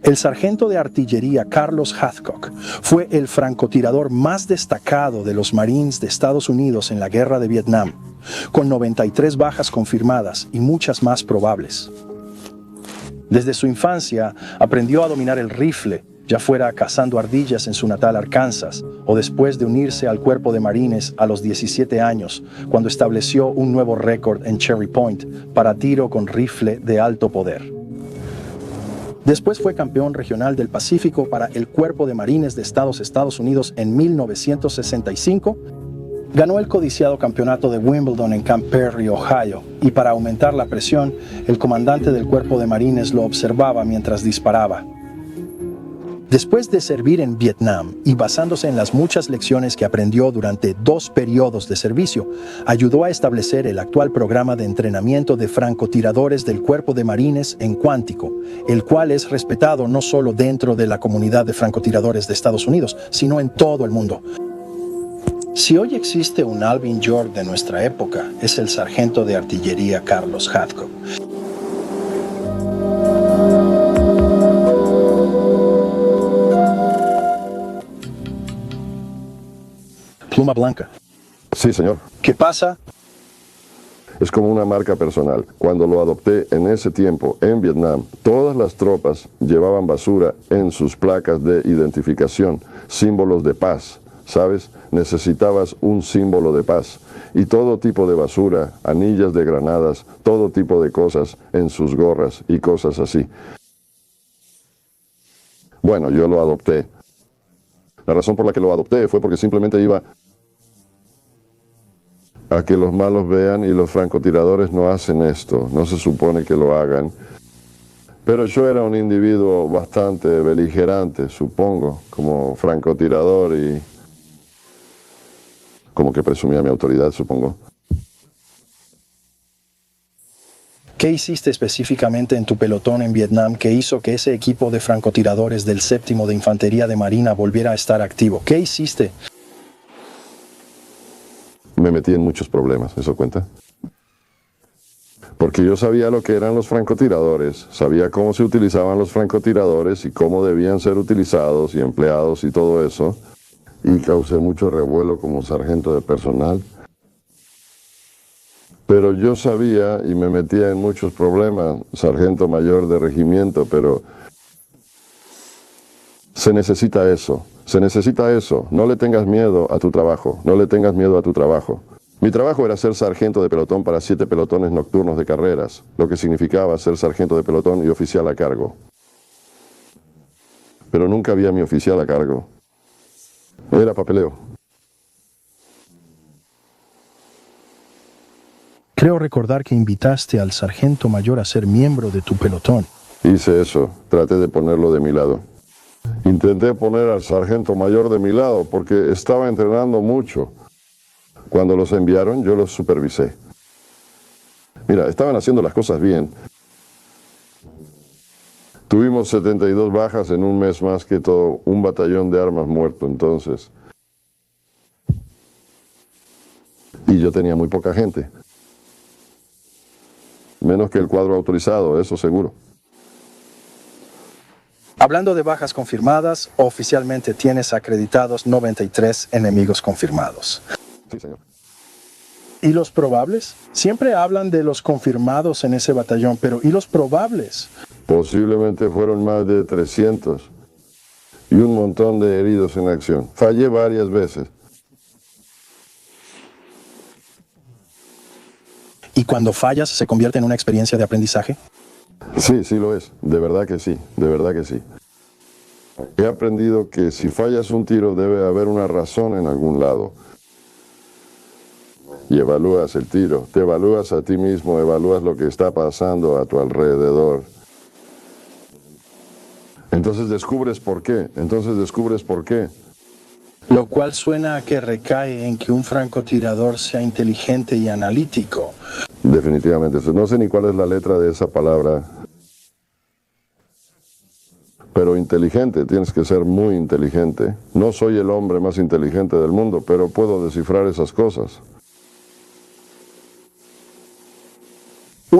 El sargento de artillería Carlos Hathcock fue el francotirador más destacado de los Marines de Estados Unidos en la Guerra de Vietnam, con 93 bajas confirmadas y muchas más probables. Desde su infancia aprendió a dominar el rifle, ya fuera cazando ardillas en su natal Arkansas o después de unirse al cuerpo de marines a los 17 años, cuando estableció un nuevo récord en Cherry Point para tiro con rifle de alto poder. Después fue campeón regional del Pacífico para el Cuerpo de Marines de Estados Unidos en 1965. Ganó el codiciado campeonato de Wimbledon en Camp Perry, Ohio, y para aumentar la presión, el comandante del Cuerpo de Marines lo observaba mientras disparaba. Después de servir en Vietnam y basándose en las muchas lecciones que aprendió durante 2 periodos de servicio, ayudó a establecer el actual programa de entrenamiento de francotiradores del Cuerpo de Marines en Quantico, el cual es respetado no solo dentro de la comunidad de francotiradores de Estados Unidos, sino en todo el mundo. Si hoy existe un Alvin York de nuestra época, es el sargento de artillería Carlos Hathcock. Pluma blanca. Sí, señor. ¿Qué pasa? Es como una marca personal. Cuando lo adopté en ese tiempo, en Vietnam, todas las tropas llevaban basura en sus placas de identificación, símbolos de paz, ¿sabes? Necesitabas un símbolo de paz. Y todo tipo de basura, anillas de granadas, todo tipo de cosas en sus gorras y cosas así. Bueno, yo lo adopté. La razón por la que lo adopté fue porque simplemente iba a que los malos vean y los francotiradores no hacen esto, no se supone que lo hagan. Pero yo era un individuo bastante beligerante, supongo, como francotirador y como que presumía mi autoridad, supongo. ¿Qué hiciste específicamente en tu pelotón en Vietnam que hizo que ese equipo de francotiradores del 7º de Infantería de Marina volviera a estar activo? ¿Qué hiciste? Me metí en muchos problemas, ¿eso cuenta? Porque yo sabía lo que eran los francotiradores, sabía cómo se utilizaban los francotiradores y cómo debían ser utilizados y empleados y todo eso. Y causé mucho revuelo como sargento de personal. Pero yo sabía y me metía en muchos problemas, sargento mayor de regimiento, pero se necesita eso. Se necesita eso. No le tengas miedo a tu trabajo. No le tengas miedo a tu trabajo. Mi trabajo era ser sargento de pelotón para 7 pelotones nocturnos de carreras, lo que significaba ser sargento de pelotón y oficial a cargo. Pero nunca había mi oficial a cargo. Era papeleo. Creo recordar que invitaste al sargento mayor a ser miembro de tu pelotón. Hice eso. Traté de ponerlo de mi lado. Intenté poner al sargento mayor de mi lado porque estaba entrenando mucho. Cuando los enviaron, yo los supervisé. Mira, estaban haciendo las cosas bien. Tuvimos 72 bajas en un mes más que todo, un batallón de armas muerto entonces. Y yo tenía muy poca gente. Menos que el cuadro autorizado, eso seguro. Hablando de bajas confirmadas, oficialmente tienes acreditados 93 enemigos confirmados. Sí, señor. ¿Y los probables? Siempre hablan de los confirmados en ese batallón, pero ¿y los probables? Posiblemente fueron más de 300 y un montón de heridos en acción. Fallé varias veces. ¿Y cuando fallas se convierte en una experiencia de aprendizaje? Sí, sí lo es. De verdad que sí. De verdad que sí. He aprendido que si fallas un tiro debe haber una razón en algún lado. Y evalúas el tiro, te evalúas a ti mismo, evalúas lo que está pasando a tu alrededor. Entonces descubres por qué, Lo cual suena a que recae en que un francotirador sea inteligente y analítico. Definitivamente, no sé ni cuál es la letra de esa palabra. Pero inteligente, tienes que ser muy inteligente. No soy el hombre más inteligente del mundo, pero puedo descifrar esas cosas.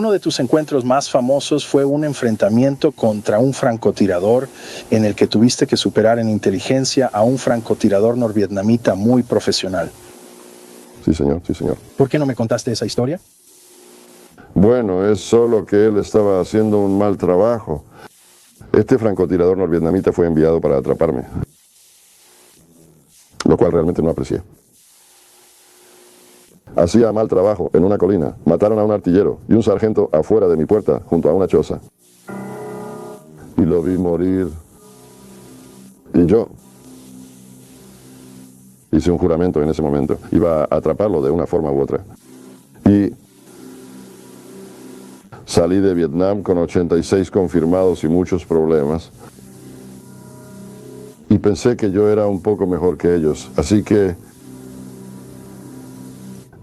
Uno de tus encuentros más famosos fue un enfrentamiento contra un francotirador en el que tuviste que superar en inteligencia a un francotirador norvietnamita muy profesional. Sí, señor, sí, señor. ¿Por qué no me contaste esa historia? Bueno, es solo que él estaba haciendo un mal trabajo. Este francotirador norvietnamita fue enviado para atraparme, lo cual realmente no aprecié. Hacía mal trabajo en una colina. Mataron a un artillero y un sargento afuera de mi puerta, junto a una choza. Y lo vi morir. Y yo hice un juramento en ese momento. Iba a atraparlo de una forma u otra. Y salí de Vietnam con 86 confirmados y muchos problemas. Y pensé que yo era un poco mejor que ellos. Así que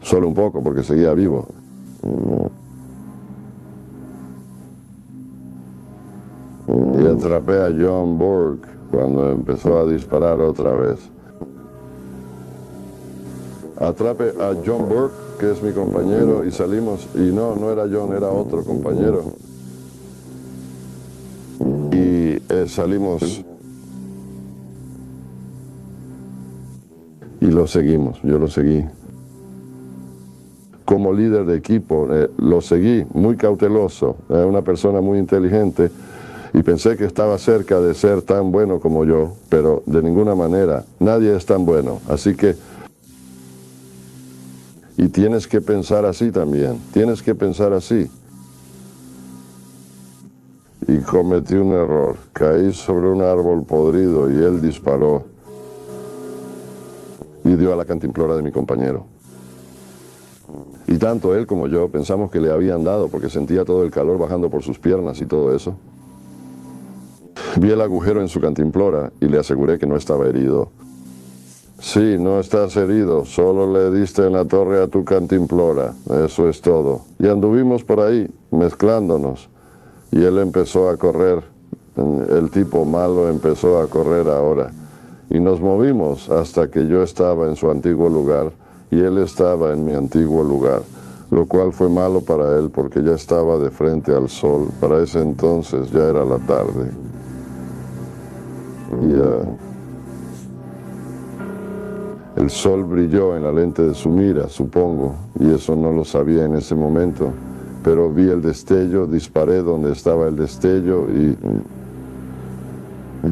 solo un poco, porque seguía vivo. Y atrapé a John Burke cuando empezó a disparar otra vez. Atrapé a John Burke, que es mi compañero, y salimos, y no era John, era otro compañero. Y salimos y lo seguimos, yo lo seguí. Como líder de equipo, lo seguí, muy cauteloso, era una persona muy inteligente y pensé que estaba cerca de ser tan bueno como yo, pero de ninguna manera, nadie es tan bueno, así que, y tienes que pensar así también, tienes que pensar así. Y cometí un error, caí sobre un árbol podrido y él disparó y dio a la cantimplora de mi compañero. Y tanto él como yo pensamos que le habían dado porque sentía todo el calor bajando por sus piernas y todo eso. Vi el agujero en su cantimplora y le aseguré que no estaba herido. Sí, no estás herido, solo le diste en la torre a tu cantimplora, eso es todo. Y anduvimos por ahí, mezclándonos, y él empezó a correr, el tipo malo empezó a correr ahora. Y nos movimos hasta que yo estaba en su antiguo lugar, y él estaba en mi antiguo lugar, lo cual fue malo para él porque ya estaba de frente al sol. Para ese entonces ya era la tarde. El sol brilló en la lente de su mira, supongo, y eso no lo sabía en ese momento, pero vi el destello, disparé donde estaba el destello y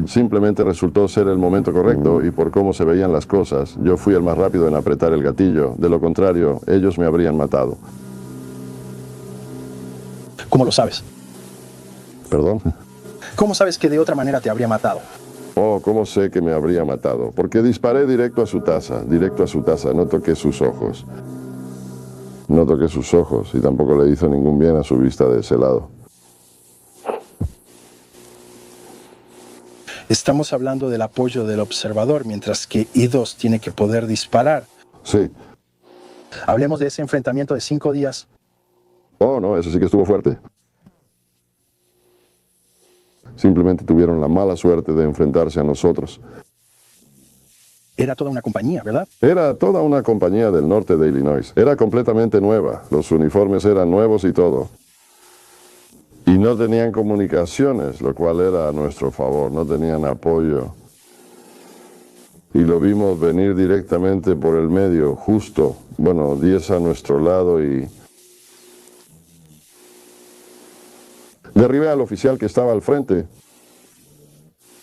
simplemente resultó ser el momento correcto y por cómo se veían las cosas, yo fui el más rápido en apretar el gatillo. De lo contrario, ellos me habrían matado. ¿Cómo lo sabes? ¿Perdón? ¿Cómo sabes que de otra manera te habría matado? Oh, ¿cómo sé que me habría matado? Porque disparé directo a su taza, no toqué sus ojos. No toqué sus ojos y tampoco le hizo ningún bien a su vista de ese lado. Estamos hablando del apoyo del observador, mientras que I-2 tiene que poder disparar. Sí. Hablemos de ese enfrentamiento de 5 días. Oh, no, eso sí que estuvo fuerte. Simplemente tuvieron la mala suerte de enfrentarse a nosotros. Era toda una compañía, ¿verdad? Era toda una compañía del norte de Illinois. Era completamente nueva. Los uniformes eran nuevos y todo. Y no tenían comunicaciones, lo cual era a nuestro favor. No tenían apoyo. Y lo vimos venir directamente por el medio, justo, 10 a nuestro lado y derribé al oficial que estaba al frente.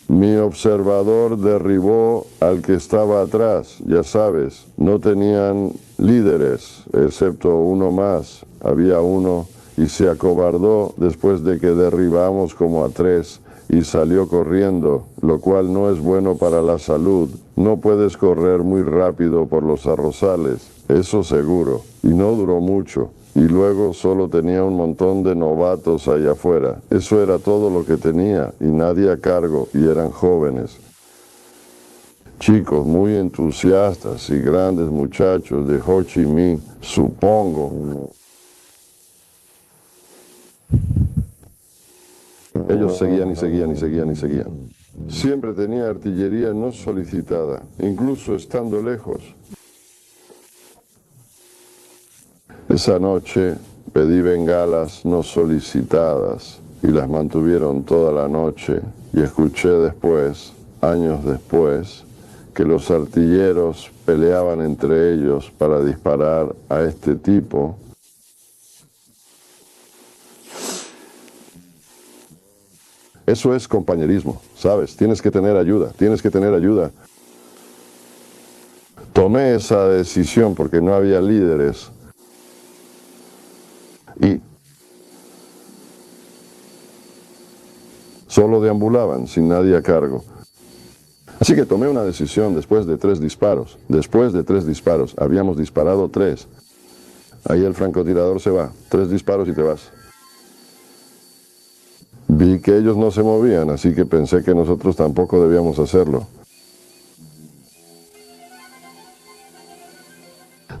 Mi observador derribó al que estaba atrás, ya sabes, no tenían líderes, excepto uno más. Había uno y se acobardó después de que derribamos como a 3 y salió corriendo, lo cual no es bueno para la salud. No puedes correr muy rápido por los arrozales, eso seguro. Y no duró mucho. Y luego solo tenía un montón de novatos allá afuera. Eso era todo lo que tenía, y nadie a cargo, y eran jóvenes. Chicos muy entusiastas y grandes muchachos de Ho Chi Minh, supongo. Ellos seguían y seguían y seguían y seguían. Siempre tenía artillería no solicitada, incluso estando lejos. Esa noche Pedí bengalas no solicitadas y las mantuvieron toda la noche, y escuché después, años después, que los artilleros peleaban entre ellos para disparar a este tipo. Eso es compañerismo, ¿sabes? Tienes que tener ayuda, tienes que tener ayuda. Tomé esa decisión porque no había líderes y solo deambulaban sin nadie a cargo. Así que tomé una decisión después de 3 disparos. Después de 3 disparos, habíamos disparado 3. Ahí el francotirador se va, 3 disparos y te vas. Vi que ellos no se movían, así que pensé que nosotros tampoco debíamos hacerlo.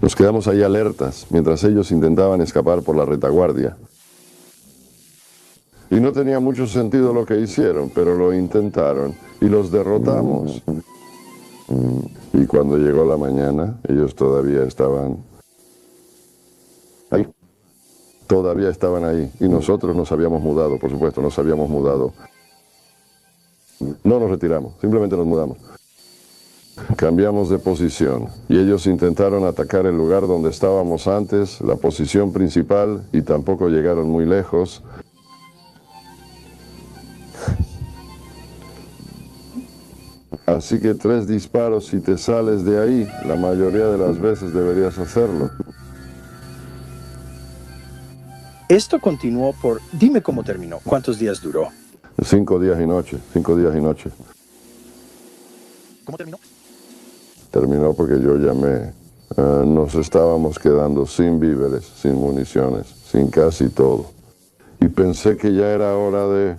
Nos quedamos ahí alertas, mientras ellos intentaban escapar por la retaguardia. Y no tenía mucho sentido lo que hicieron, pero lo intentaron y los derrotamos. Y cuando llegó la mañana, ellos todavía estaban ahí. Todavía estaban ahí. Y nosotros nos habíamos mudado, por supuesto, nos habíamos mudado. No nos retiramos, simplemente nos mudamos. Cambiamos de posición y ellos intentaron atacar el lugar donde estábamos antes, la posición principal, y tampoco llegaron muy lejos. Así que 3 disparos y te sales de ahí. La mayoría de las veces deberías hacerlo. Esto continuó por... Dime cómo terminó. ¿Cuántos días duró? 5 días y noches, 5 días y noches. ¿Cómo terminó? Terminó porque yo llamé. Nos estábamos quedando sin víveres, sin municiones, sin casi todo. Y pensé que ya era hora de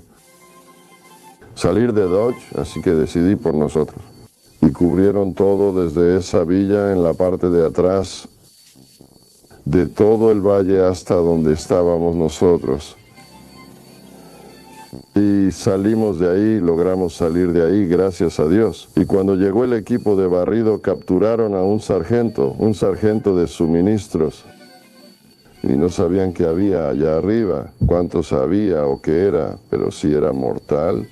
salir de Dodge, así que decidí por nosotros. Y cubrieron todo desde esa villa en la parte de atrás, de todo el valle hasta donde estábamos nosotros. Y salimos de ahí, logramos salir de ahí, gracias a Dios. Y cuando llegó el equipo de barrido, capturaron a un sargento de suministros. Y no sabían qué había allá arriba, cuántos había o qué era, pero sí era mortal.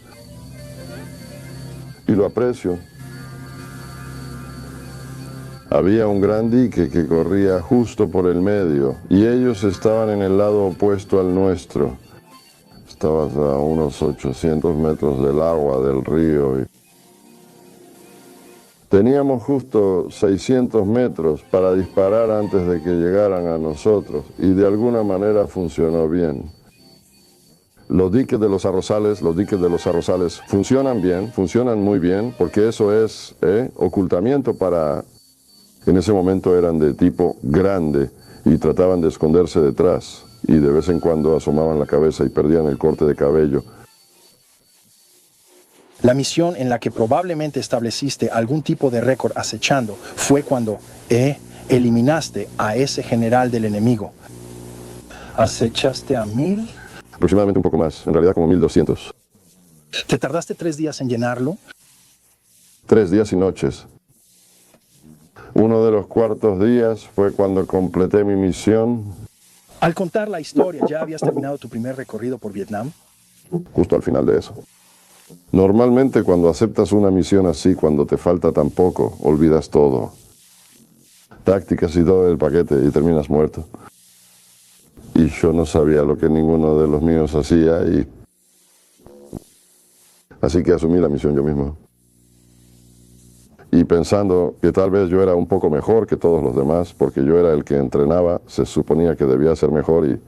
Y lo aprecio. Había un gran dique que corría justo por el medio, y ellos estaban en el lado opuesto al nuestro. Estabas a unos 800 metros del agua del río. Teníamos justo 600 metros para disparar antes de que llegaran a nosotros, y de alguna manera funcionó bien. Los diques de los arrozales funcionan bien, funcionan muy bien, porque eso es ocultamiento para... En ese momento eran de tipo grande y trataban de esconderse detrás, y de vez en cuando asomaban la cabeza y perdían el corte de cabello. La misión en la que probablemente estableciste algún tipo de récord acechando fue cuando eliminaste a ese general del enemigo. ¿Acechaste a 1000? Aproximadamente un poco más, en realidad como 1200. ¿Te tardaste 3 días en llenarlo? 3 días y noches. Uno de los cuartos días fue cuando completé mi misión. Al contar la historia, ¿ya habías terminado tu primer recorrido por Vietnam? Justo al final de eso. Normalmente cuando aceptas una misión así, cuando te falta tan poco, olvidas todo. Tácticas y todo el paquete y terminas muerto. Y yo no sabía lo que ninguno de los míos hacía, y así que asumí la misión yo mismo. Y pensando que tal vez yo era un poco mejor que todos los demás, porque yo era el que entrenaba, se suponía que debía ser mejor, y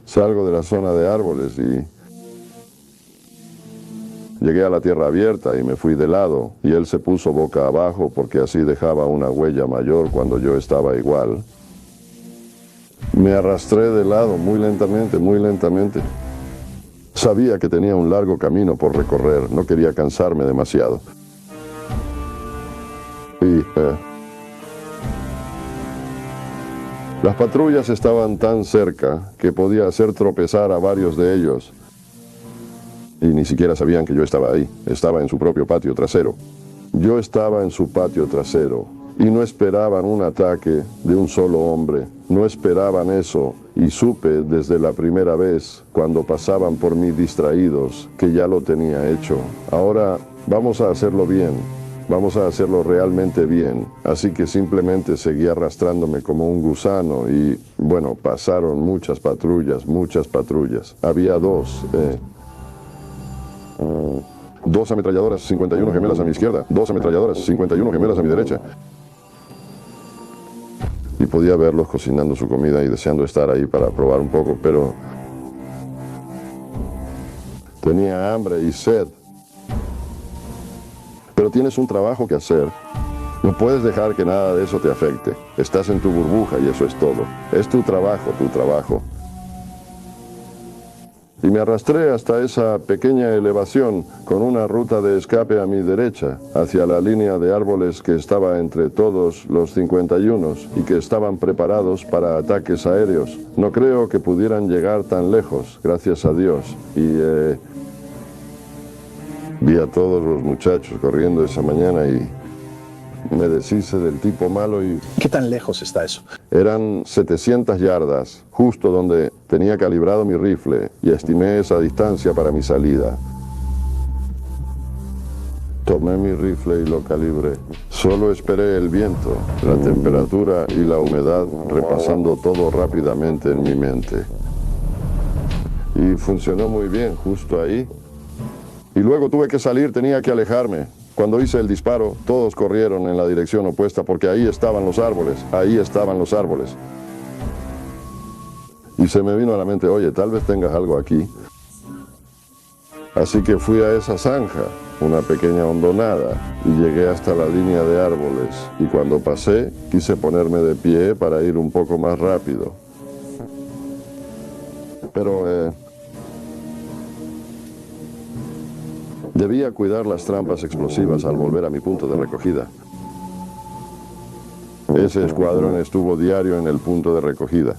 salgo de la zona de árboles y llegué a la tierra abierta y me fui de lado, y él se puso boca abajo porque así dejaba una huella mayor cuando yo estaba igual. Me arrastré de lado muy lentamente, muy lentamente. Sabía que tenía un largo camino por recorrer, no quería cansarme demasiado. Y las patrullas estaban tan cerca que podía hacer tropezar a varios de ellos. Y ni siquiera sabían que yo estaba ahí. Estaba en su propio patio trasero. Yo estaba en su patio trasero y no esperaban un ataque de un solo hombre. No esperaban eso, y supe desde la primera vez, cuando pasaban por mí distraídos, que ya lo tenía hecho. Ahora vamos a hacerlo bien, vamos a hacerlo realmente bien. Así que simplemente seguí arrastrándome como un gusano y, bueno, pasaron muchas patrullas, muchas patrullas. Había dos ametralladoras 51 gemelas a mi izquierda, dos ametralladoras 51 gemelas a mi derecha. Y podía verlos cocinando su comida y deseando estar ahí para probar un poco, pero tenía hambre y sed. Pero tienes un trabajo que hacer. No puedes dejar que nada de eso te afecte. Estás en tu burbuja y eso es todo. Es tu trabajo, tu trabajo. Y me arrastré hasta esa pequeña elevación con una ruta de escape a mi derecha, hacia la línea de árboles que estaba entre todos los 51 y que estaban preparados para ataques aéreos. No creo que pudieran llegar tan lejos, gracias a Dios. Y vi a todos los muchachos corriendo esa mañana y me deshice del tipo malo y... ¿Qué tan lejos está eso? Eran 700 yardas, justo donde tenía calibrado mi rifle, y estimé esa distancia para mi salida. Tomé mi rifle y lo calibré. Solo esperé el viento, la temperatura y la humedad, repasando todo rápidamente en mi mente. Y funcionó muy bien, justo ahí. Y luego tuve que salir, tenía que alejarme. Cuando hice el disparo, todos corrieron en la dirección opuesta porque ahí estaban los árboles, ahí estaban los árboles. Y se me vino a la mente, oye, tal vez tengas algo aquí. Así que fui a esa zanja, una pequeña hondonada, y llegué hasta la línea de árboles. Y cuando pasé, quise ponerme de pie para ir un poco más rápido. Pero debía cuidar las trampas explosivas al volver a mi punto de recogida. Ese escuadrón estuvo diario en el punto de recogida.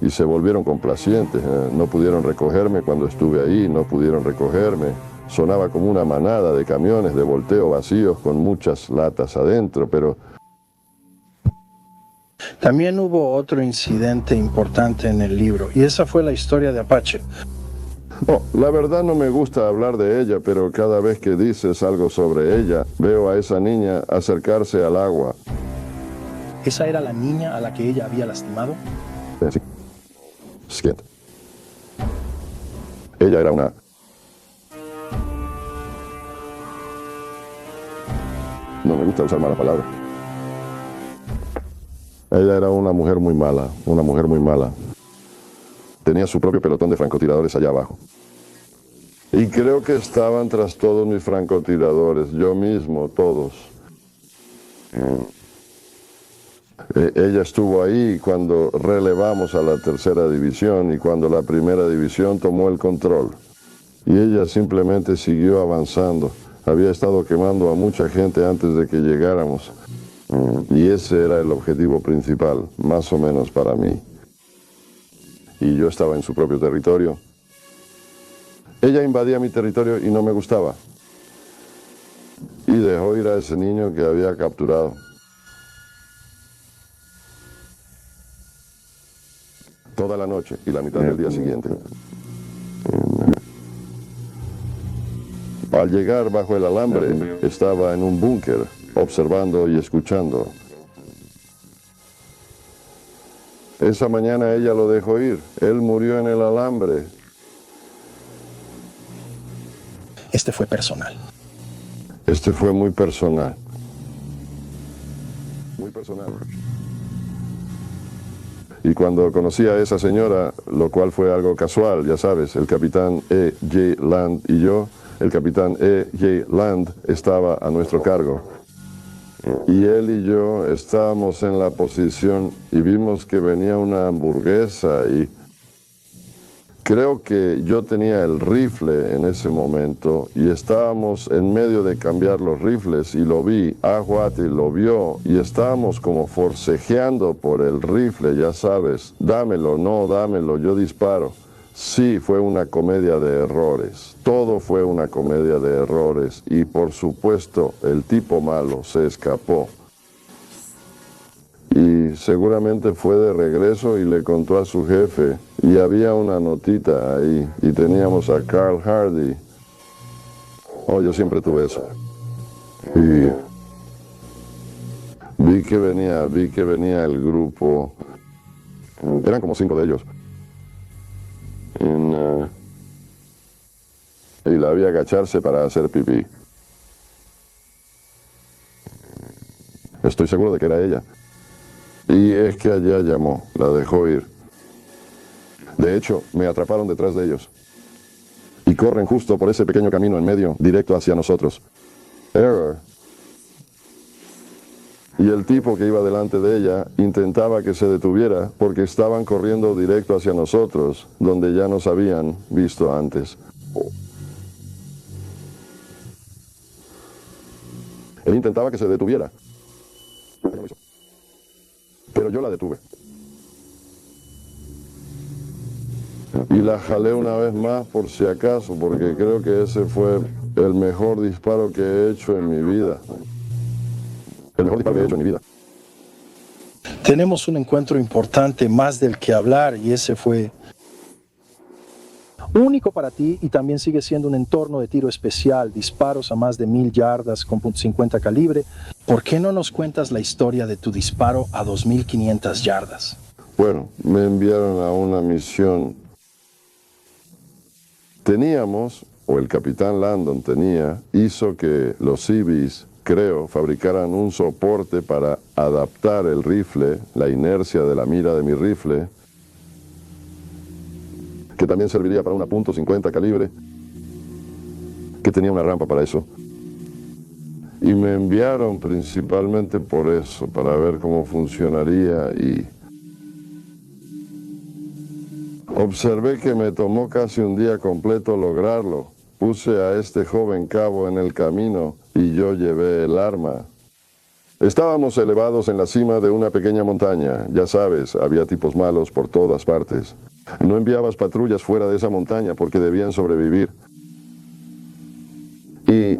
Y se volvieron complacientes. No pudieron recogerme cuando estuve ahí, no pudieron recogerme. Sonaba como una manada de camiones de volteo vacíos con muchas latas adentro, pero... También hubo otro incidente importante en el libro, y esa fue la historia de Apache. Oh, la verdad no me gusta hablar de ella, pero cada vez que dices algo sobre ella, veo a esa niña acercarse al agua. ¿Esa era la niña a la que ella había lastimado? Sí. Skid. Ella era una... No me gusta usar malas palabras. Ella era una mujer muy mala, una mujer muy mala. Tenía su propio pelotón de francotiradores allá abajo. Y creo que estaban tras todos mis francotiradores, yo mismo, todos. Ella estuvo ahí cuando relevamos a la tercera división y cuando la primera división tomó el control. Y ella simplemente siguió avanzando. Había estado quemando a mucha gente antes de que llegáramos. Y ese era el objetivo principal, más o menos para mí. Y yo estaba en su propio territorio. Ella invadía mi territorio y no me gustaba. Y dejó ir a ese niño que había capturado. Toda la noche y la mitad del día siguiente. Al llegar bajo el alambre, estaba en un búnker, observando y escuchando. Esa mañana ella lo dejó ir. Él murió en el alambre. Este fue personal. Este fue muy personal. Muy personal. Y cuando conocí a esa señora, lo cual fue algo casual, ya sabes, el capitán E. J. Land y yo, el capitán E. J. Land estaba a nuestro cargo. Y él y yo estábamos en la posición y vimos que venía una hamburguesa y creo que yo tenía el rifle en ese momento y estábamos en medio de cambiar los rifles y lo vi, Ahuati lo vio y estábamos como forcejeando por el rifle, ya sabes, dámelo, no, dámelo, yo disparo. Sí, fue una comedia de errores. Todo fue una comedia de errores. Y por supuesto, el tipo malo se escapó. Y seguramente fue de regreso y le contó a su jefe. Y había una notita ahí. Y teníamos a Carl Hardy. Oh, yo siempre tuve eso. Y vi que venía el grupo. Eran como 5 de ellos. Y la vi agacharse para hacer pipí. Estoy seguro de que era ella. Y es que allá llamó, la dejó ir. De hecho, me atraparon detrás de ellos. Y corren justo por ese pequeño camino en medio, directo hacia nosotros. Error. Y el tipo que iba delante de ella intentaba que se detuviera porque estaban corriendo directo hacia nosotros, donde ya nos habían visto antes. Él intentaba que se detuviera. Pero yo la detuve. Y la jalé una vez más por si acaso, porque creo que ese fue el mejor disparo que he hecho en mi vida. El mejor disparo que he hecho en mi vida. Tenemos un encuentro importante, más del que hablar, y ese fue único para ti y también sigue siendo un entorno de tiro especial, disparos a más de 1000 yardas con .50 calibre. ¿Por qué no nos cuentas la historia de tu disparo a 2500 yardas? Bueno, me enviaron a una misión. Teníamos, o el capitán Landon hizo que los Seabees, creo, fabricaran un soporte para adaptar el rifle, la inercia de la mira de mi rifle, que también serviría para una .50 calibre, que tenía una rampa para eso. Y me enviaron principalmente por eso, para ver cómo funcionaría, y observé que me tomó casi un día completo lograrlo. Puse a este joven cabo en el camino y yo llevé el arma. Estábamos elevados en la cima de una pequeña montaña. Ya sabes, había tipos malos por todas partes. No enviabas patrullas fuera de esa montaña porque debían sobrevivir. Y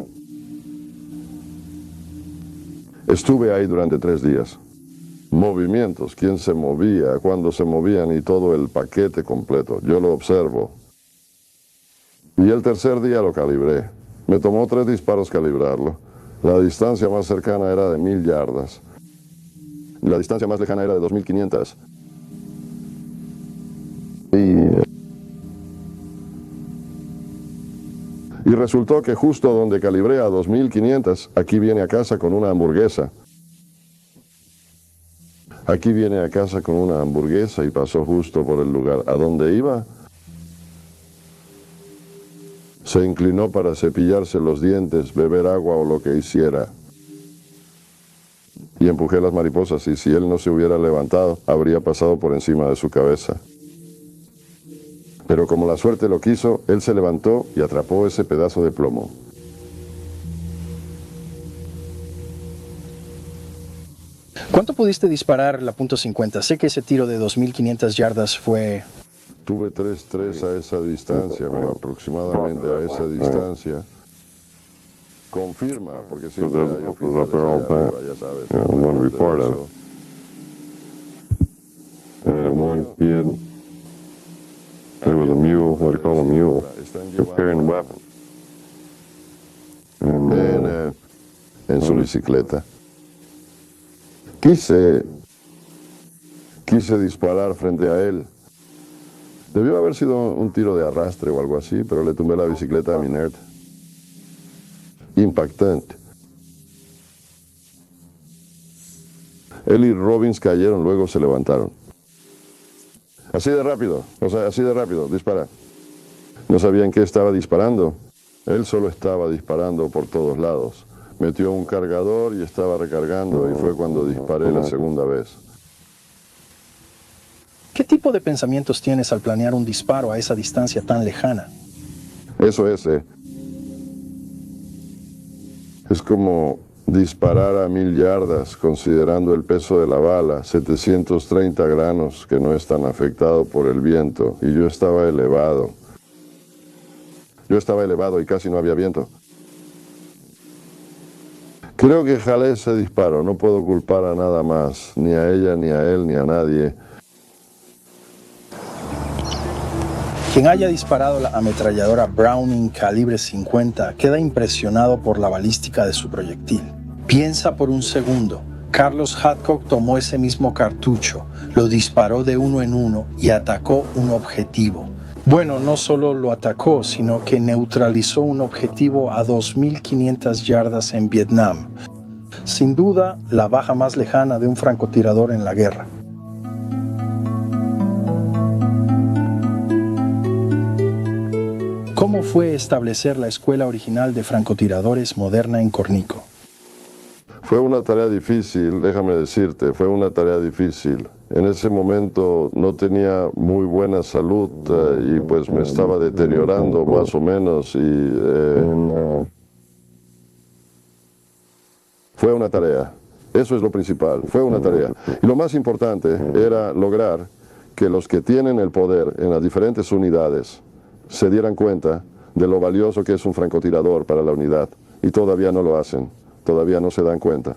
estuve ahí durante 3 días. Movimientos, quién se movía, cuándo se movían y todo el paquete completo. Yo lo observo. Y el tercer día lo calibré. Me tomó 3 disparos calibrarlo. La distancia más cercana era de 1000 yardas. La distancia más lejana era de 2500. Y resultó que justo donde calibré a 2500, aquí viene a casa con una hamburguesa. Aquí viene a casa con una hamburguesa y pasó justo por el lugar. ¿A dónde iba? Se inclinó para cepillarse los dientes, beber agua o lo que hiciera. Y empujé las mariposas y si él no se hubiera levantado, habría pasado por encima de su cabeza. Pero como la suerte lo quiso, él se levantó y atrapó ese pedazo de plomo. ¿Cuánto pudiste disparar la .50? Sé que ese tiro de 2500 yardas fue... Tuve 3-3 a esa distancia, aproximadamente a esa distancia. Confirma, porque siempre hay oficiales allá arriba, ya sabes. One report of it. And one kid, there was a mule, what do you call a mule, carrying a weapon. And, en su bicicleta. Quise disparar frente a él. Debió haber sido un tiro de arrastre o algo así, pero le tumbé la bicicleta a mi nerd. Impactante. Él y Robbins cayeron, luego se levantaron. Así de rápido, dispara. No sabía en qué estaba disparando. Él solo estaba disparando por todos lados. Metió un cargador y estaba recargando y fue cuando disparé la segunda vez. ¿Qué tipo de pensamientos tienes al planear un disparo a esa distancia tan lejana? Eso es como disparar a 1000 yardas, considerando el peso de la bala, 730 granos, que no es tan afectado por el viento, y yo estaba elevado. Yo estaba elevado y casi no había viento. Creo que jalé ese disparo, no puedo culpar a nada más, ni a ella, ni a él, ni a nadie. Quien haya disparado la ametralladora Browning calibre 50 queda impresionado por la balística de su proyectil. Piensa por un segundo. Carlos Hathcock tomó ese mismo cartucho, lo disparó de uno en uno y atacó un objetivo. Bueno, no solo lo atacó, sino que neutralizó un objetivo a 2.500 yardas en Vietnam. Sin duda, la baja más lejana de un francotirador en la guerra. ¿Cómo fue establecer la escuela original de francotiradores moderna en Cornico? Fue una tarea difícil, déjame decirte, fue una tarea difícil. En ese momento no tenía muy buena salud y pues me estaba deteriorando más o menos fue una tarea. Eso es lo principal, fue una tarea. Y lo más importante era lograr que los que tienen el poder en las diferentes unidades se dieran cuenta de lo valioso que es un francotirador para la unidad. Y todavía no lo hacen, todavía no se dan cuenta.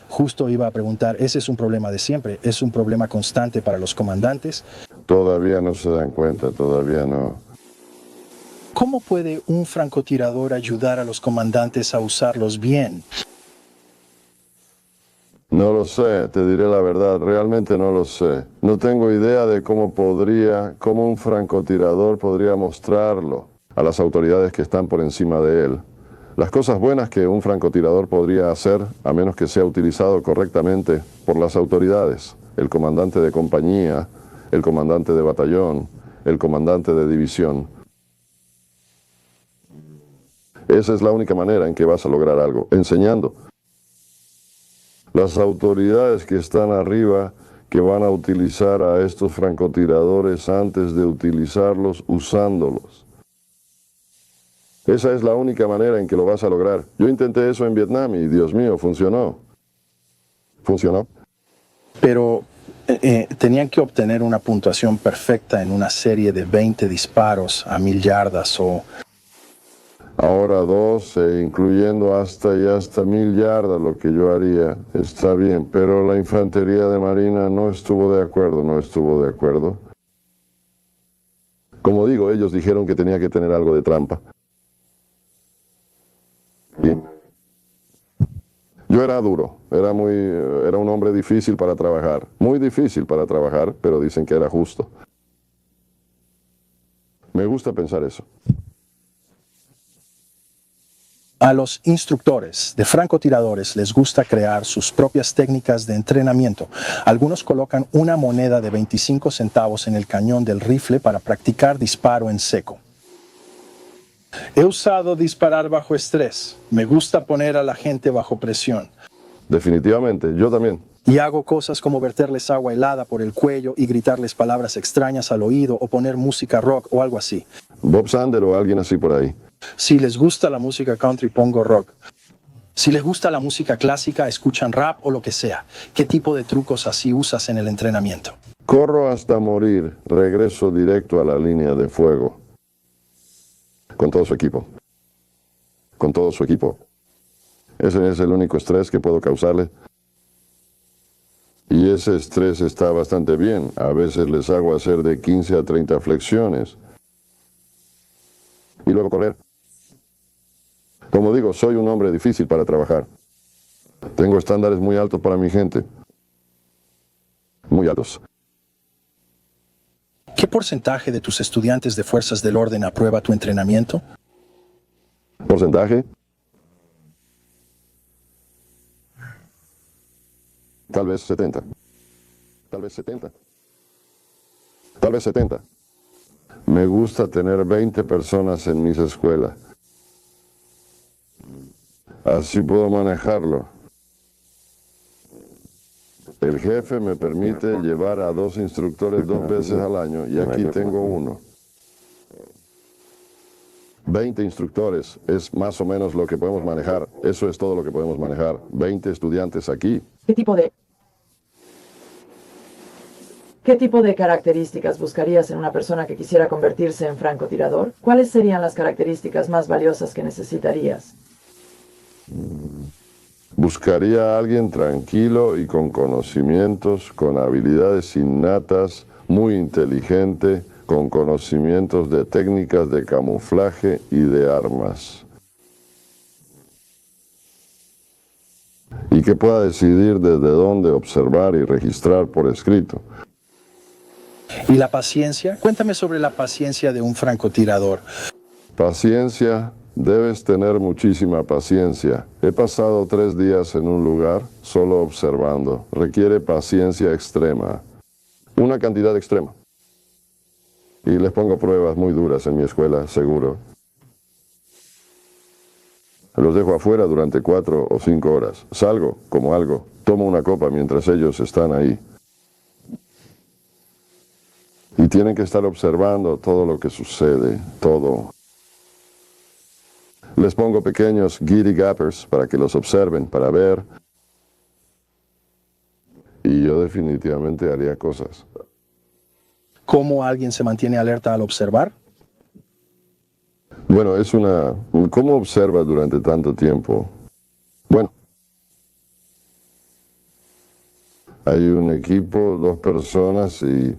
Justo iba a preguntar, ¿ese es un problema de siempre? ¿Es un problema constante para los comandantes? Todavía no se dan cuenta, todavía no. ¿Cómo puede un francotirador ayudar a los comandantes a usarlos bien? No lo sé, te diré la verdad, realmente no lo sé. No tengo idea de cómo un francotirador podría mostrarlo a las autoridades que están por encima de él. Las cosas buenas que un francotirador podría hacer, a menos que sea utilizado correctamente por las autoridades, el comandante de compañía, el comandante de batallón, el comandante de división. Esa es la única manera en que vas a lograr algo, enseñando. Las autoridades que están arriba, que van a utilizar a estos francotiradores antes de utilizarlos, usándolos. Esa es la única manera en que lo vas a lograr. Yo intenté eso en Vietnam y, Dios mío, funcionó. ¿Funcionó? Pero tenían que obtener una puntuación perfecta en una serie de 20 disparos a 1000 yardas o... Ahora 12, incluyendo hasta 1000 yardas, lo que yo haría, está bien. Pero la infantería de marina no estuvo de acuerdo. Como digo, ellos dijeron que tenía que tener algo de trampa. Bien. Yo era duro, era un hombre difícil para trabajar, muy difícil para trabajar, pero dicen que era justo. Me gusta pensar eso. A los instructores de francotiradores les gusta crear sus propias técnicas de entrenamiento. Algunos colocan una moneda de 25 centavos en el cañón del rifle para practicar disparo en seco. He usado disparar bajo estrés. Me gusta poner a la gente bajo presión. Definitivamente, yo también. Y hago cosas como verterles agua helada por el cuello y gritarles palabras extrañas al oído o poner música rock o algo así. Bob Sander o alguien así por ahí. Si les gusta la música country, pongo rock. Si les gusta la música clásica, escuchan rap o lo que sea. ¿Qué tipo de trucos así usas en el entrenamiento? Corro hasta morir, regreso directo a la línea de fuego. Con todo su equipo. Con todo su equipo. Ese es el único estrés que puedo causarle. Y ese estrés está bastante bien. A veces les hago hacer de 15 a 30 flexiones. Y luego correr. Como digo, soy un hombre difícil para trabajar. Tengo estándares muy altos para mi gente. Muy altos. ¿Qué porcentaje de tus estudiantes de fuerzas del orden aprueba tu entrenamiento? ¿Porcentaje? Tal vez 70. Tal vez 70. Tal vez 70. Me gusta tener 20 personas en mis escuelas. Así puedo manejarlo. El jefe me permite llevar a 2 instructores 2 veces al año y aquí tengo uno. 20 instructores es más o menos lo que podemos manejar. Eso es todo lo que podemos manejar. 20 estudiantes aquí. ¿Qué tipo de características buscarías en una persona que quisiera convertirse en francotirador? ¿Cuáles serían las características más valiosas que necesitarías? Buscaría a alguien tranquilo y con conocimientos, con habilidades innatas, muy inteligente, con conocimientos de técnicas de camuflaje y de armas. Y que pueda decidir desde dónde observar y registrar por escrito. ¿Y la paciencia? Cuéntame sobre la paciencia de un francotirador. Paciencia, debes tener muchísima paciencia. He pasado 3 días en un lugar solo observando. Requiere paciencia extrema. Una cantidad extrema. Y les pongo pruebas muy duras en mi escuela, seguro. Los dejo afuera durante 4 o 5 horas. Salgo, como algo, tomo una copa mientras ellos están ahí. Y tienen que estar observando todo lo que sucede, todo. Les pongo pequeños giddy gappers para que los observen, para ver. Y yo definitivamente haría cosas. ¿Cómo alguien se mantiene alerta al observar? Bueno, ¿cómo observas durante tanto tiempo? Bueno, hay un equipo, 2 personas y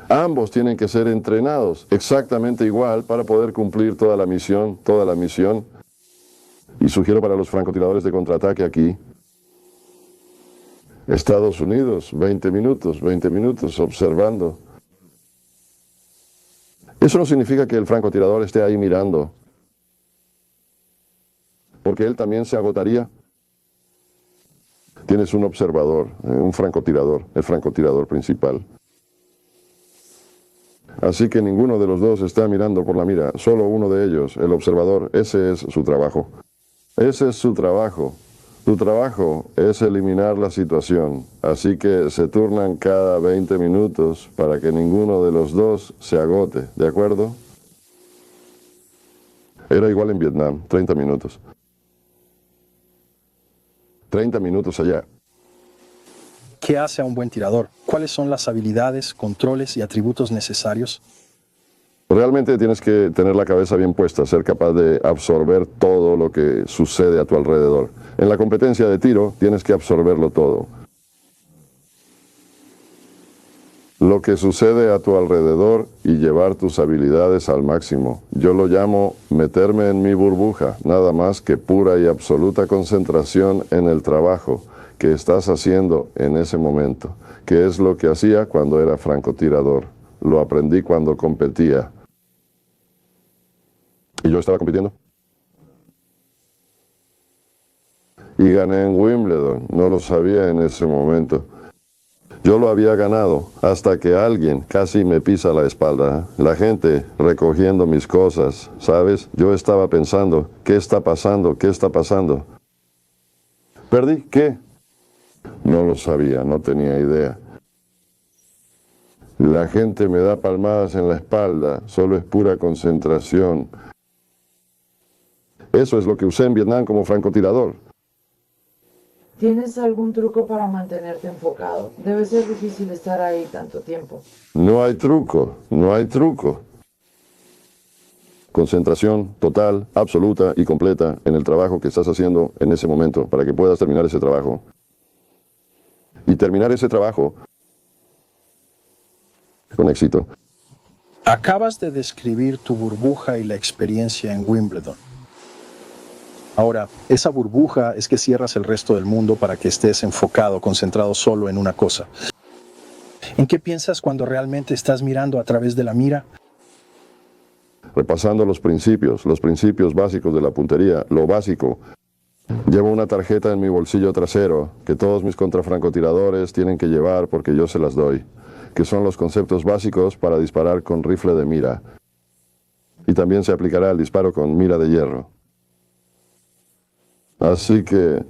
ambos tienen que ser entrenados exactamente igual para poder cumplir toda la misión. Y sugiero para los francotiradores de contraataque aquí, Estados Unidos, 20 minutos observando. Eso no significa que el francotirador esté ahí mirando, porque él también se agotaría. Tienes un observador, un francotirador, el francotirador principal. Así que ninguno de los dos está mirando por la mira, solo uno de ellos, el observador. Ese es su trabajo. Ese es su trabajo. Tu trabajo es eliminar la situación, así que se turnan cada 20 minutos para que ninguno de los dos se agote, ¿de acuerdo? Era igual en Vietnam, 30 minutos. 30 minutos allá. ¿Qué hace a un buen tirador? ¿Cuáles son las habilidades, controles y atributos necesarios? Realmente tienes que tener la cabeza bien puesta, ser capaz de absorber todo lo que sucede a tu alrededor. En la competencia de tiro tienes que absorberlo todo. Lo que sucede a tu alrededor y llevar tus habilidades al máximo. Yo lo llamo meterme en mi burbuja, nada más que pura y absoluta concentración en el trabajo que estás haciendo en ese momento, que es lo que hacía cuando era francotirador. Lo aprendí cuando competía. Y yo estaba compitiendo. Y gané en Wimbledon, no lo sabía en ese momento. Yo lo había ganado hasta que alguien casi me pisa la espalda. La gente recogiendo mis cosas, ¿sabes? Yo estaba pensando, ¿qué está pasando? ¿Qué está pasando? ¿Perdí? ¿Qué? No lo sabía, no tenía idea. La gente me da palmadas en la espalda, solo es pura concentración. Eso es lo que usé en Vietnam como francotirador. ¿Tienes algún truco para mantenerte enfocado? Debe ser difícil estar ahí tanto tiempo. No hay truco, no hay truco. Concentración total, absoluta y completa en el trabajo que estás haciendo en ese momento para que puedas terminar ese trabajo. Y terminar ese trabajo con éxito. Acabas de describir tu burbuja y la experiencia en Wimbledon. Ahora, esa burbuja es que cierras el resto del mundo para que estés enfocado, concentrado solo en una cosa. ¿En qué piensas cuando realmente estás mirando a través de la mira? Repasando los principios básicos de la puntería, lo básico. Llevo una tarjeta en mi bolsillo trasero que todos mis contrafrancotiradores tienen que llevar porque yo se las doy, que son los conceptos básicos para disparar con rifle de mira. Y también se aplicará el disparo con mira de hierro. Así que,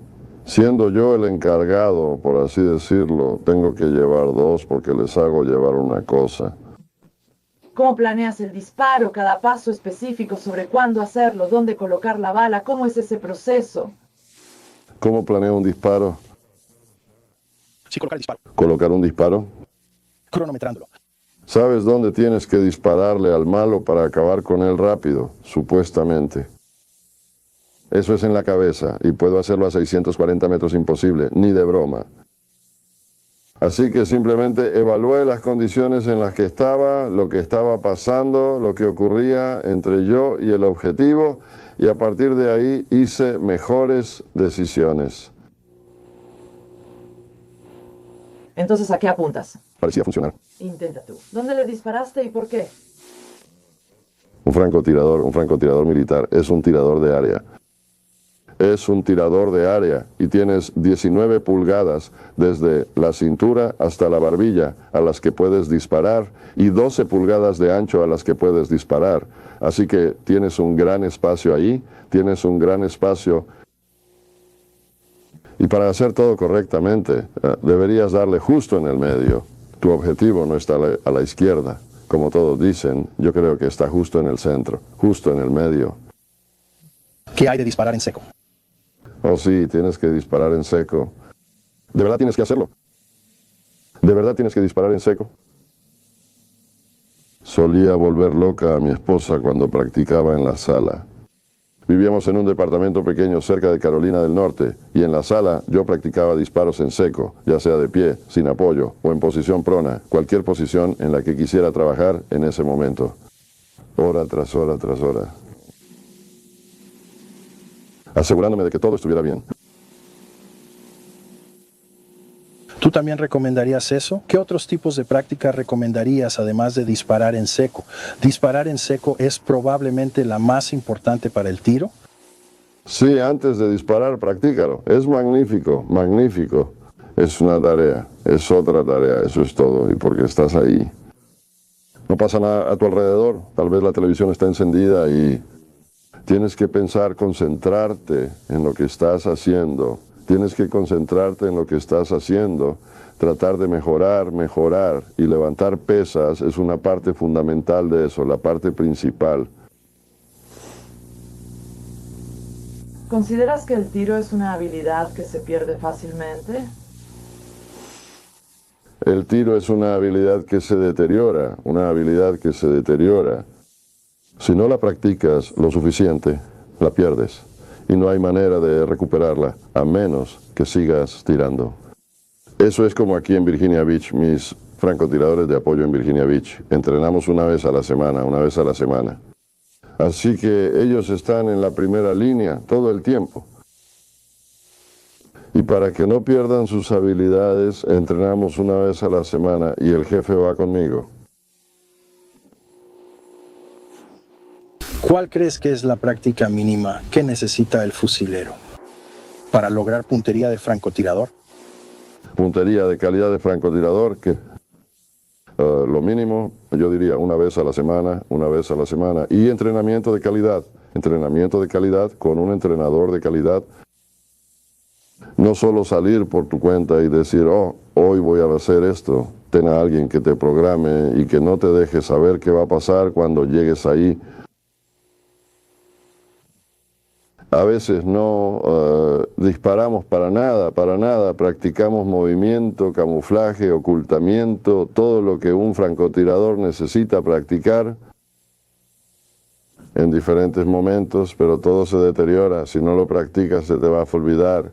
siendo yo el encargado, por así decirlo, tengo que llevar 2 porque les hago llevar una cosa. ¿Cómo planeas el disparo, cada paso específico sobre cuándo hacerlo, dónde colocar la bala? ¿Cómo es ese proceso? ¿Cómo planeo un disparo? Sí, colocar el disparo, Colocar un disparo. cronometrándolo. ¿Sabes dónde tienes que dispararle al malo para acabar con él rápido? Supuestamente. Eso es en la cabeza, y puedo hacerlo a 640 metros imposible, ni de broma. Así que simplemente evalué las condiciones en las que estaba, lo que estaba pasando, lo que ocurría entre yo y el objetivo, y a partir de ahí hice mejores decisiones. Entonces, ¿a qué apuntas? Parecía funcionar. Intenta tú. ¿Dónde le disparaste y por qué? Un francotirador militar, es un tirador de área. Es un tirador de área y tienes 19 pulgadas desde la cintura hasta la barbilla a las que puedes disparar y 12 pulgadas de ancho a las que puedes disparar. Así que tienes un gran espacio ahí, tienes un gran espacio. Y para hacer todo correctamente, deberías darle justo en el medio. Tu objetivo no está a la izquierda, como todos dicen. Yo creo que está justo en el centro, justo en el medio. ¿Qué hay de disparar en seco? Oh sí, tienes que disparar en seco. ¿De verdad tienes que hacerlo? ¿De verdad tienes que disparar en seco? Solía volver loca a mi esposa cuando practicaba en la sala. Vivíamos en un departamento pequeño cerca de Carolina del Norte y en la sala yo practicaba disparos en seco, ya sea de pie, sin apoyo o en posición prona, cualquier posición en la que quisiera trabajar en ese momento. Hora tras hora tras hora. Asegurándome de que todo estuviera bien. ¿Tú también recomendarías eso? ¿Qué otros tipos de práctica recomendarías además de disparar en seco? ¿Disparar en seco es probablemente la más importante para el tiro? Sí, antes de disparar, practícalo. Es magnífico, magnífico. Es una tarea, es otra tarea, eso es todo. Y porque estás ahí. No pasa nada a tu alrededor. Tal vez la televisión está encendida y tienes que pensar, concentrarte en lo que estás haciendo. Tienes que concentrarte en lo que estás haciendo. Tratar de mejorar, mejorar. Y levantar pesas es una parte fundamental de eso, la parte principal. ¿Consideras que el tiro es una habilidad que se pierde fácilmente? El tiro es una habilidad que se deteriora, una habilidad que se deteriora. Si no la practicas lo suficiente, la pierdes. Y no hay manera de recuperarla, a menos que sigas tirando. Eso es como aquí en Virginia Beach, mis francotiradores de apoyo en Virginia Beach. Entrenamos una vez a la semana, una vez a la semana. Así que ellos están en la primera línea todo el tiempo. Y para que no pierdan sus habilidades, entrenamos una vez a la semana y el jefe va conmigo. ¿Cuál crees que es la práctica mínima que necesita el fusilero para lograr puntería de francotirador? Puntería de calidad de francotirador, que lo mínimo, yo diría una vez a la semana, una vez a la semana. Y entrenamiento de calidad con un entrenador de calidad. No solo salir por tu cuenta y decir, oh, hoy voy a hacer esto. Ten a alguien que te programe y que no te deje saber qué va a pasar cuando llegues ahí. A veces no disparamos para nada, practicamos movimiento, camuflaje, ocultamiento, todo lo que un francotirador necesita practicar en diferentes momentos, pero todo se deteriora. Si no lo practicas se te va a olvidar.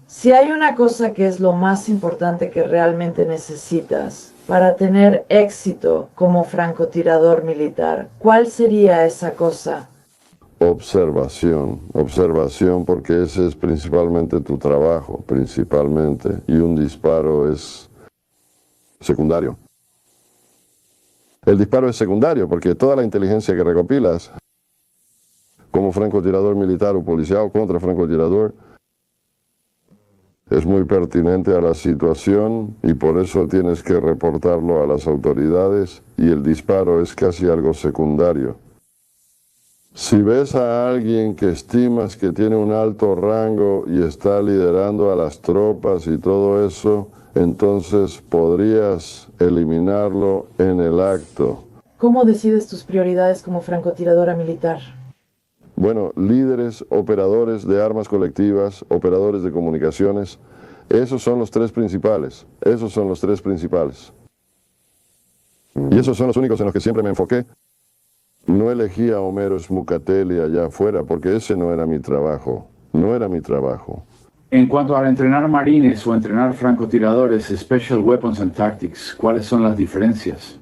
Si hay una cosa que es lo más importante que realmente necesitas para tener éxito como francotirador militar, ¿cuál sería esa cosa? Observación porque ese es principalmente tu trabajo, principalmente, y un disparo es secundario. El disparo es secundario porque toda la inteligencia que recopilas como francotirador militar o policial o contra francotirador es muy pertinente a la situación y por eso tienes que reportarlo a las autoridades y el disparo es casi algo secundario. Si ves a alguien que estimas que tiene un alto rango y está liderando a las tropas y todo eso, entonces podrías eliminarlo en el acto. ¿Cómo decides tus prioridades como francotiradora militar? Bueno, líderes, operadores de armas colectivas, operadores de comunicaciones, esos son los tres principales. Esos son los tres principales. Y esos son los únicos en los que siempre me enfoqué. No elegí a Homero Smucatelli allá afuera porque ese no era mi trabajo. No era mi trabajo. En cuanto a entrenar marines o entrenar francotiradores, Special Weapons and Tactics, ¿cuáles son las diferencias?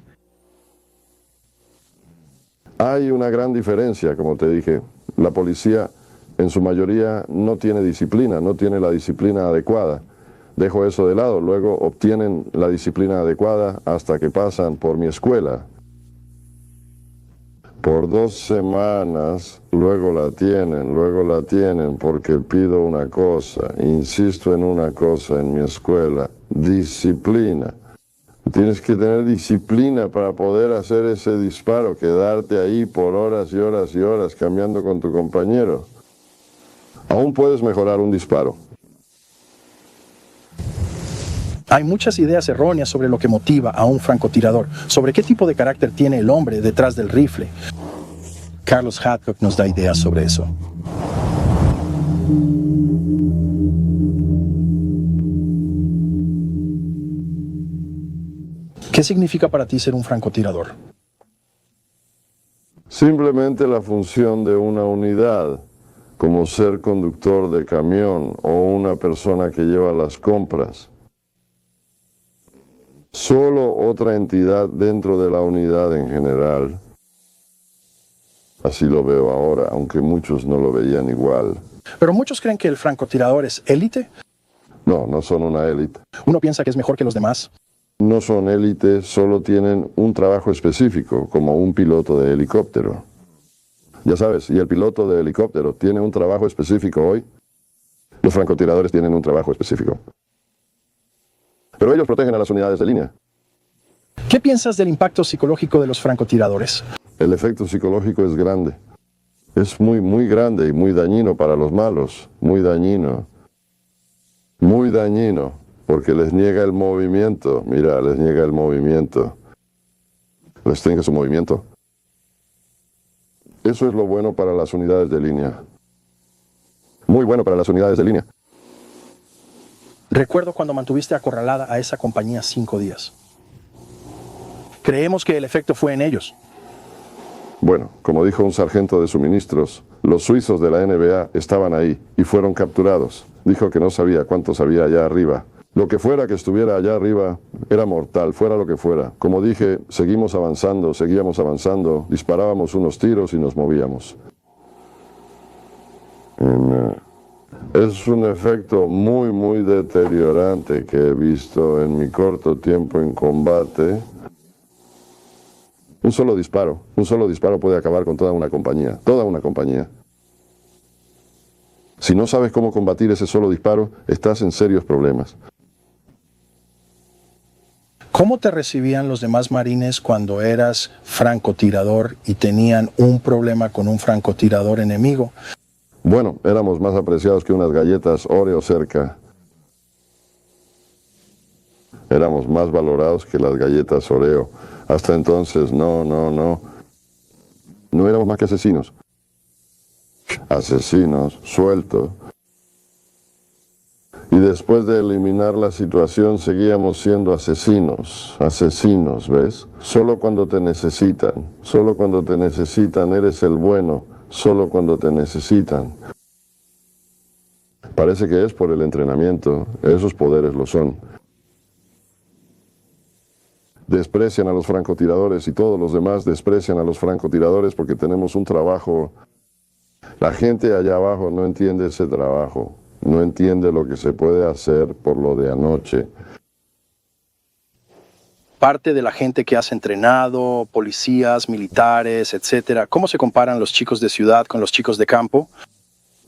Hay una gran diferencia, como te dije. La policía en su mayoría no tiene disciplina, no tiene la disciplina adecuada. Dejo eso de lado, luego obtienen la disciplina adecuada hasta que pasan por mi escuela. Por 2 semanas, luego la tienen porque pido una cosa, insisto en una cosa en mi escuela, disciplina. Tienes que tener disciplina para poder hacer ese disparo, quedarte ahí por horas y horas y horas cambiando con tu compañero. Aún puedes mejorar un disparo. Hay muchas ideas erróneas sobre lo que motiva a un francotirador, sobre qué tipo de carácter tiene el hombre detrás del rifle. Carlos Hathcock nos da ideas sobre eso. ¿Qué significa para ti ser un francotirador? Simplemente la función de una unidad, como ser conductor de camión o una persona que lleva las compras. Solo otra entidad dentro de la unidad en general. Así lo veo ahora, aunque muchos no lo veían igual. Pero muchos creen que el francotirador es élite. No, no son una élite. Uno piensa que es mejor que los demás. No son élite, solo tienen un trabajo específico, como un piloto de helicóptero. Ya sabes, y el piloto de helicóptero tiene un trabajo específico hoy. Los francotiradores tienen un trabajo específico. Pero ellos protegen a las unidades de línea. ¿Qué piensas del impacto psicológico de los francotiradores? El efecto psicológico es grande. Es muy grande y muy dañino para los malos. Muy dañino. Muy dañino, porque les niega el movimiento. Mira, les niega el movimiento. Les trinca su movimiento. Eso es lo bueno para las unidades de línea. Muy bueno para las unidades de línea. Recuerdo cuando mantuviste acorralada a esa compañía 5 días. Creemos que el efecto fue en ellos. Bueno, como dijo un sargento de suministros, los suizos de la NBA estaban ahí y fueron capturados. Dijo que no sabía cuántos había allá arriba. Lo que fuera que estuviera allá arriba era mortal, fuera lo que fuera. Como dije, seguíamos avanzando, disparábamos unos tiros y nos movíamos. Es un efecto muy deteriorante que he visto en mi corto tiempo en combate. Un solo disparo puede acabar con toda una compañía, Si no sabes cómo combatir ese solo disparo, estás en serios problemas. ¿Cómo te recibían los demás marines cuando eras francotirador y tenían un problema con un francotirador enemigo? Bueno, éramos más apreciados que unas galletas Oreo cerca. Éramos más valorados que las galletas Oreo. Hasta entonces, no. No éramos más que asesinos. Asesinos, sueltos. Y después de eliminar la situación, seguíamos siendo asesinos, ¿ves? Solo cuando te necesitan, eres el bueno, solo cuando te necesitan. Parece que es por el entrenamiento, esos poderes lo son. Desprecian a los francotiradores y todos los demás desprecian a los francotiradores porque tenemos un trabajo. La gente allá abajo no entiende ese trabajo. No entiende lo que se puede hacer por lo de anoche. Parte de la gente que has entrenado, policías, militares, etcétera, ¿cómo se comparan los chicos de ciudad con los chicos de campo?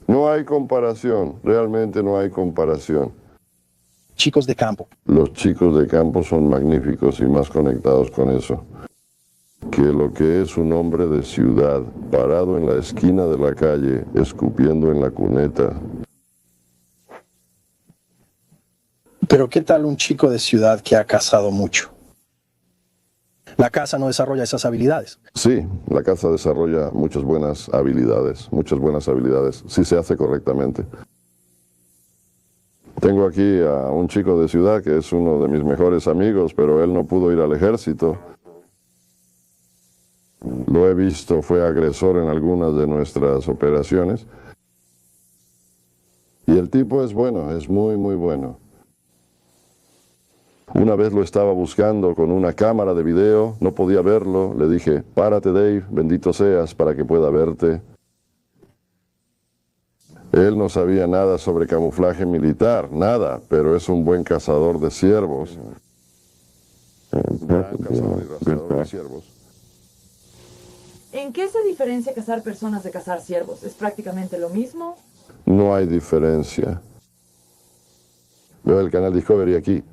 No hay comparación, realmente no hay comparación. Chicos de campo. Los chicos de campo son magníficos y más conectados con eso que lo que es un hombre de ciudad, parado en la esquina de la calle, escupiendo en la cuneta. Pero ¿qué tal un chico de ciudad que ha cazado mucho? La caza no desarrolla esas habilidades. Sí, la caza desarrolla muchas buenas habilidades, si se hace correctamente. Tengo aquí a un chico de ciudad que es uno de mis mejores amigos, pero él no pudo ir al ejército. Lo he visto, fue agresor en algunas de nuestras operaciones. Y el tipo es bueno, es muy, muy bueno. Una vez lo estaba buscando con una cámara de video, no podía verlo. Le dije, párate Dave, bendito seas, para que pueda verte. Él no sabía nada sobre camuflaje militar, nada, pero es un buen cazador de ciervos. Gran cazador y rastreador de ciervos. ¿En qué se diferencia cazar personas de cazar ciervos? ¿Es prácticamente lo mismo? No hay diferencia. Veo el canal Discovery aquí.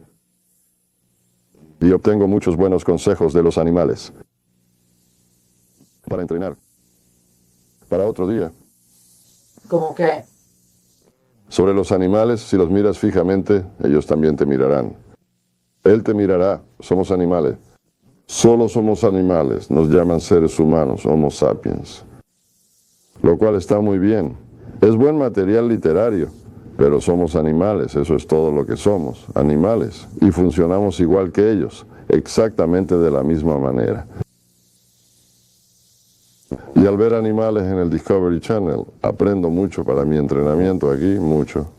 Y obtengo muchos buenos consejos de los animales. Para entrenar. Para otro día. ¿Cómo qué? Sobre los animales, si los miras fijamente, ellos también te mirarán. Él te mirará. Somos animales. Solo somos animales. Nos llaman seres humanos, Homo sapiens. Lo cual está muy bien. Es buen material literario. Pero somos animales, eso es todo lo que somos, animales. Y funcionamos igual que ellos, exactamente de la misma manera. Y al ver animales en el Discovery Channel, aprendo mucho para mi entrenamiento aquí, mucho.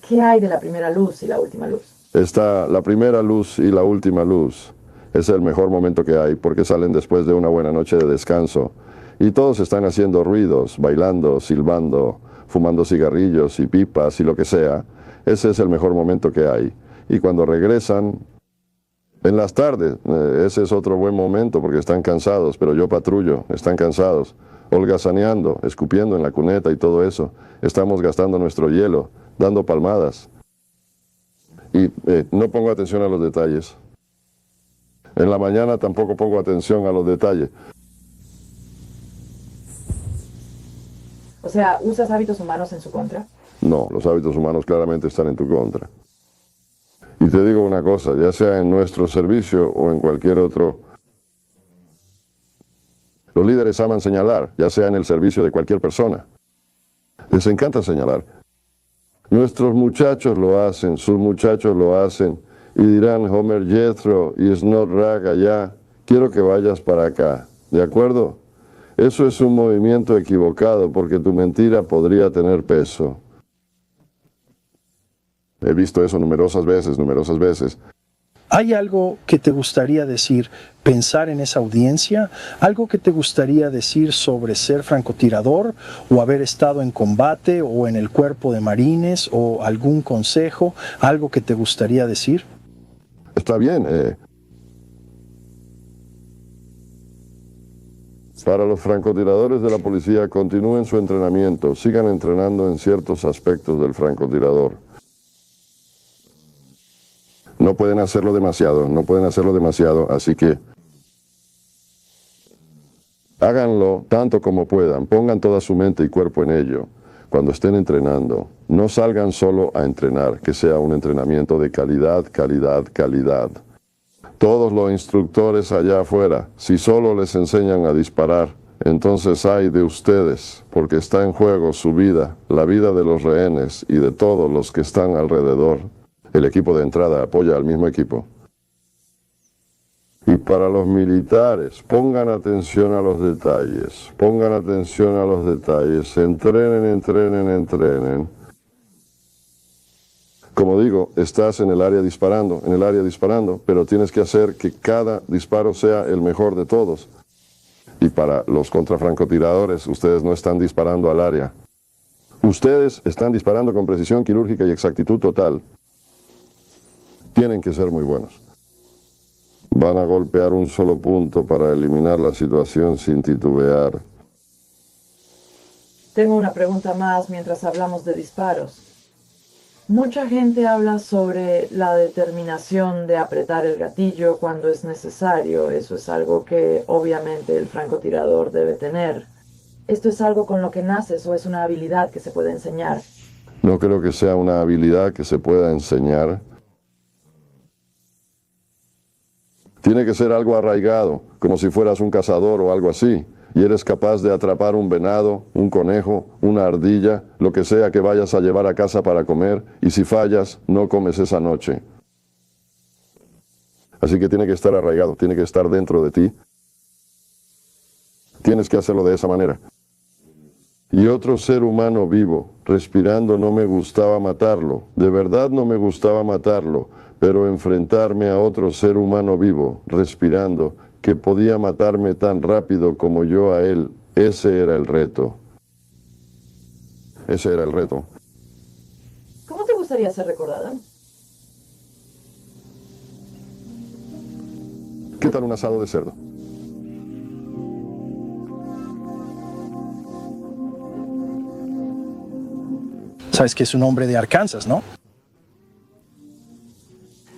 ¿Qué hay de la primera luz y la última luz? Está la primera luz y la última luz. Es el mejor momento que hay porque salen después de una buena noche de descanso. Y todos están haciendo ruidos, bailando, silbando, fumando cigarrillos y pipas y lo que sea. Ese es el mejor momento que hay. Y cuando regresan, en las tardes, ese es otro buen momento porque están cansados, pero yo patrullo, están cansados, holgazaneando, escupiendo en la cuneta y todo eso. Estamos gastando nuestro hielo, dando palmadas. Y no pongo atención a los detalles. En la mañana tampoco pongo atención a los detalles. O sea, ¿usas hábitos humanos en su contra? No, los hábitos humanos claramente están en tu contra. Y te digo una cosa, ya sea en nuestro servicio o en cualquier otro, los líderes aman señalar, ya sea en el servicio de cualquier persona. Les encanta señalar. Nuestros muchachos lo hacen, sus muchachos lo hacen, y dirán, Homer Jethro y Snot Rag allá, quiero que vayas para acá, ¿de acuerdo? Eso es un movimiento equivocado porque tu mentira podría tener peso. He visto eso numerosas veces. ¿Hay algo que te gustaría decir, pensar en esa audiencia? ¿Algo que te gustaría decir sobre ser francotirador o haber estado en combate o en el cuerpo de marines o algún consejo? ¿Algo que te gustaría decir? Está bien. Para los francotiradores de la policía, continúen su entrenamiento, sigan entrenando en ciertos aspectos del francotirador. No pueden hacerlo demasiado, así que háganlo tanto como puedan, pongan toda su mente y cuerpo en ello. Cuando estén entrenando, no salgan solo a entrenar, que sea un entrenamiento de calidad. Todos los instructores allá afuera, si solo les enseñan a disparar, entonces ay de ustedes, porque está en juego su vida, la vida de los rehenes y de todos los que están alrededor. El equipo de entrada apoya al mismo equipo. Y para los militares, pongan atención a los detalles, entrenen. Como digo, estás en el área disparando, pero tienes que hacer que cada disparo sea el mejor de todos. Y para los contrafrancotiradores, ustedes no están disparando al área. Ustedes están disparando con precisión quirúrgica y exactitud total. Tienen que ser muy buenos. Van a golpear un solo punto para eliminar la situación sin titubear. Tengo una pregunta más mientras hablamos de disparos. Mucha gente habla sobre la determinación de apretar el gatillo cuando es necesario. Eso es algo que obviamente el francotirador debe tener. ¿Esto es algo con lo que naces o es una habilidad que se puede enseñar? No creo que sea una habilidad que se pueda enseñar. Tiene que ser algo arraigado, como si fueras un cazador o algo así, y eres capaz de atrapar un venado, un conejo, una ardilla, lo que sea que vayas a llevar a casa para comer, y si fallas, no comes esa noche. Así que tiene que estar arraigado, tiene que estar dentro de ti. Tienes que hacerlo de esa manera. Y otro ser humano vivo, respirando, no me gustaba matarlo. De verdad no me gustaba matarlo, pero enfrentarme a otro ser humano vivo, respirando, que podía matarme tan rápido como yo a él, ese era el reto. Ese era el reto. ¿Cómo te gustaría ser recordada? ¿Qué tal un asado de cerdo? Sabes que es un hombre de Arkansas, ¿no?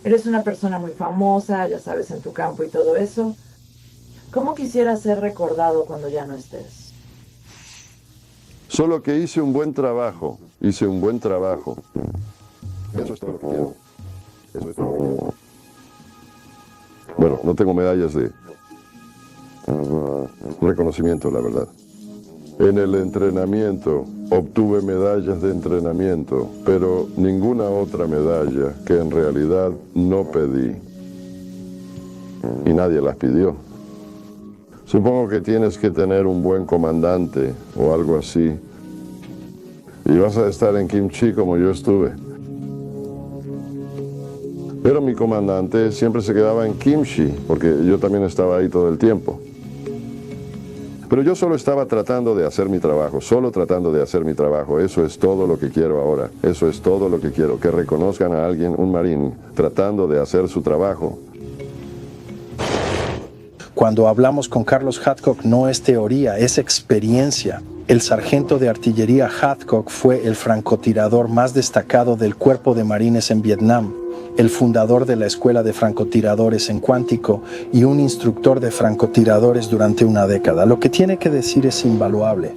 Eres una persona muy famosa, ya sabes, en tu campo y todo eso. ¿Cómo quisieras ser recordado cuando ya no estés? Solo que hice un buen trabajo, hice un buen trabajo. Eso es todo lo que quiero. Eso es todo lo que quiero. Bueno, no tengo medallas de reconocimiento, la verdad. En el entrenamiento obtuve medallas de entrenamiento, pero ninguna otra medalla que en realidad no pedí. Y nadie las pidió. Supongo que tienes que tener un buen comandante o algo así. Y vas a estar en Kimchi como yo estuve. Pero mi comandante siempre se quedaba en Kimchi, porque yo también estaba ahí todo el tiempo. Pero yo solo estaba tratando de hacer mi trabajo, solo tratando de hacer mi trabajo. Eso es todo lo que quiero ahora. Eso es todo lo que quiero, que reconozcan a alguien, un marín, tratando de hacer su trabajo. Cuando hablamos con Carlos Hathcock no es teoría, es experiencia. El sargento de artillería Hathcock fue el francotirador más destacado del Cuerpo de Marines en Vietnam, el fundador de la Escuela de Francotiradores en Cuántico y un instructor de francotiradores durante una década. Lo que tiene que decir es invaluable.